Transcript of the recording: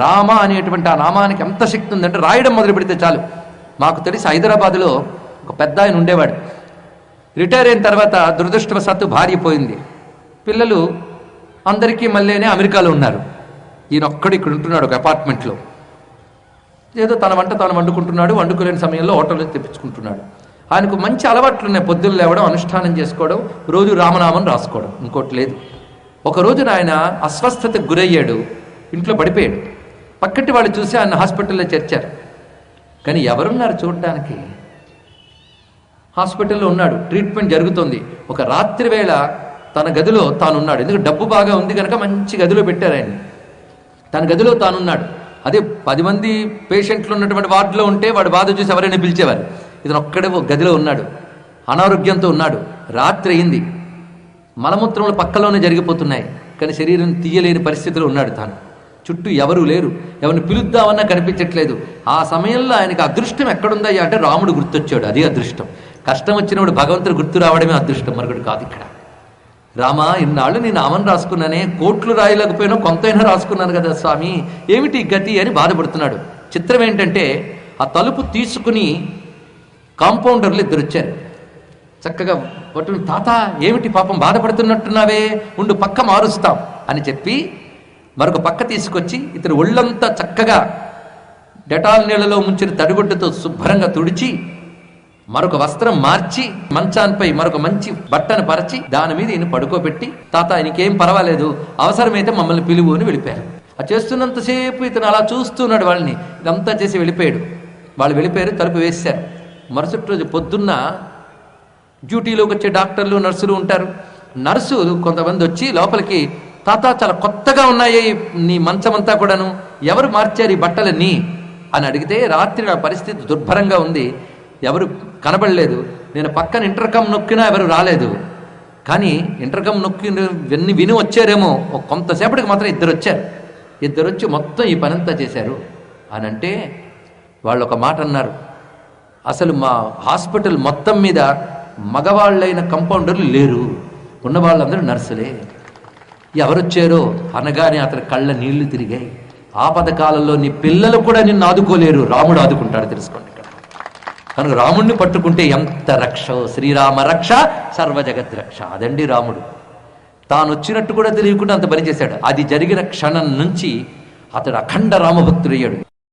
రామ అనేటువంటి ఆ నామానికి ఎంత శక్తి ఉందంటే రాయడం మొదలు పెడితే చాలు. మాకు తెలిసి హైదరాబాదులో ఒక పెద్ద ఆయన ఉండేవాడు. రిటైర్ అయిన తర్వాత దురదృష్టవశాత్తు భార్య పోయింది. పిల్లలు అందరికీ మళ్ళీనే అమెరికాలో ఉన్నారు. ఈయన ఒక్కడు ఇక్కడ ఉంటున్నాడు ఒక అపార్ట్మెంట్లో. ఏదో తన వంట తాను వండుకుంటున్నాడు. వండుకోలేని సమయంలో హోటల్లో తెప్పించుకుంటున్నాడు. ఆయనకు మంచి అలవాట్లు ఉన్నాయి. పొద్దున్న లేవడం, అనుష్ఠానం చేసుకోవడం, రోజు రామనామం రాసుకోవడం, ఇంకోటి లేదు. ఒక రోజున ఆయన అస్వస్థతకు గురయ్యాడు. ఇంట్లో పడిపోయాడు. పక్కటి వాళ్ళు చూసి ఆయన హాస్పిటల్లో చేర్చారు. కానీ ఎవరున్నారు చూడటానికి? హాస్పిటల్లో ఉన్నాడు, ట్రీట్మెంట్ జరుగుతుంది. ఒక రాత్రి వేళ తన గదిలో తానున్నాడు. ఎందుకంటే డబ్బు బాగా ఉంది కనుక మంచి గదిలో పెట్టారు ఆయన్ని. తన గదిలో తానున్నాడు. అదే 10 మంది పేషెంట్లు ఉన్నటువంటి వార్డులో ఉంటే వాడు బాధ చూసి ఎవరైనా పిలిచేవారు. ఇతను ఒక్కడే ఒక గదిలో ఉన్నాడు. అనారోగ్యంతో ఉన్నాడు. రాత్రి అయింది. మలమూత్రములు పక్కలోనే జరిగిపోతున్నాయి. కానీ శరీరం తీయలేని పరిస్థితిలో ఉన్నాడు తాను. చుట్టూ ఎవరూ లేరు. ఎవరిని పిలుద్దామన్నా కనిపించట్లేదు. ఆ సమయంలో ఆయనకి అదృష్టం ఎక్కడుందయ్యా అంటే రాముడు గుర్తొచ్చాడు. అది అదృష్టం. కష్టం వచ్చినప్పుడు భగవంతుడు గుర్తు రావడమే అదృష్టం, మరొకటి కాదు. ఇక్కడ రామా, ఇన్నాళ్ళు నీ నామం రాసుకున్నానే, కోట్లు రాయలేకపోయినా కొంతైనా రాసుకున్నాను కదా స్వామి, ఏమిటి గతి అని బాధపడుతున్నాడు. చిత్రం ఏంటంటే ఆ తలుపు తీసుకుని కాంపౌండర్లు 2 వచ్చారు. చక్కగా పట్టుకుని, తాత ఏమిటి పాపం బాధపడుతున్నట్టున్నావే, ఉండు పక్క మారుస్తాం అని చెప్పి మరొక పక్క తీసుకొచ్చి ఇతను ఒళ్ళంతా చక్కగా డెటాల్ నీళ్లలో ముంచిన తడిగుడ్డతో శుభ్రంగా తుడిచి మరొక వస్త్రం మార్చి మంచాన్పై మరొక మంచి బట్టను పరచి దాని మీద ఈయన పడుకోబెట్టి, తాత ఆయనకేం పర్వాలేదు, అవసరమైతే మమ్మల్ని పిలువు అని వెళ్ళిపోయారు. ఆ చేస్తున్నంతసేపు ఇతను అలా చూస్తున్నాడు వాళ్ళని. ఇదంతా చేసి వెళ్ళిపోయాడు. వాళ్ళు వెళ్ళిపోయారు, తలుపు వేశారు. మరుసటి రోజు పొద్దున్న డ్యూటీలోకి వచ్చే డాక్టర్లు, నర్సులు ఉంటారు. నర్సులు కొంతమంది వచ్చి లోపలికి, తాత చాలా కొత్తగా ఉన్నాయి నీ మంచమంతా కూడాను, ఎవరు మార్చారు ఈ బట్టలన్నీ అని అడిగితే, రాత్రి నా పరిస్థితి దుర్భరంగా ఉంది, ఎవరు కనబడలేదు, నేను పక్కన ఇంటర్కమ్ నొక్కినా ఎవరు రాలేదు, కానీ ఇంటర్కమ్ నొక్కి విని వచ్చారేమో, కొంతసేపటికి మాత్రం 2 వచ్చారు. 2 వచ్చి మొత్తం ఈ పనంతా చేశారు అని అంటే వాళ్ళు ఒక మాట అన్నారు, అసలు మా హాస్పిటల్ మొత్తం మీద మగవాళ్ళైన కంపౌండర్లు లేరు, ఉన్న వాళ్ళందరూ నర్సులే. ఎవరొచ్చారో అనగానే అతని కళ్ళ నీళ్లు తిరిగాయి. ఆపదకాలంలో నీ పిల్లలు కూడా నిన్ను ఆదుకోలేరు, రాముడు ఆదుకుంటాడు, తెలుసుకోండి. ఇక్కడ కనుక రాముడిని పట్టుకుంటే ఎంత రక్ష, శ్రీరామ రక్ష సర్వజగత్ రక్ష. అదండి రాముడు. తాను వచ్చినట్టు కూడా తెలియకుండా అంత పని చేశాడు. అది జరిగిన క్షణం నుంచి అతడు అఖండ రామభక్తుడయ్యాడు.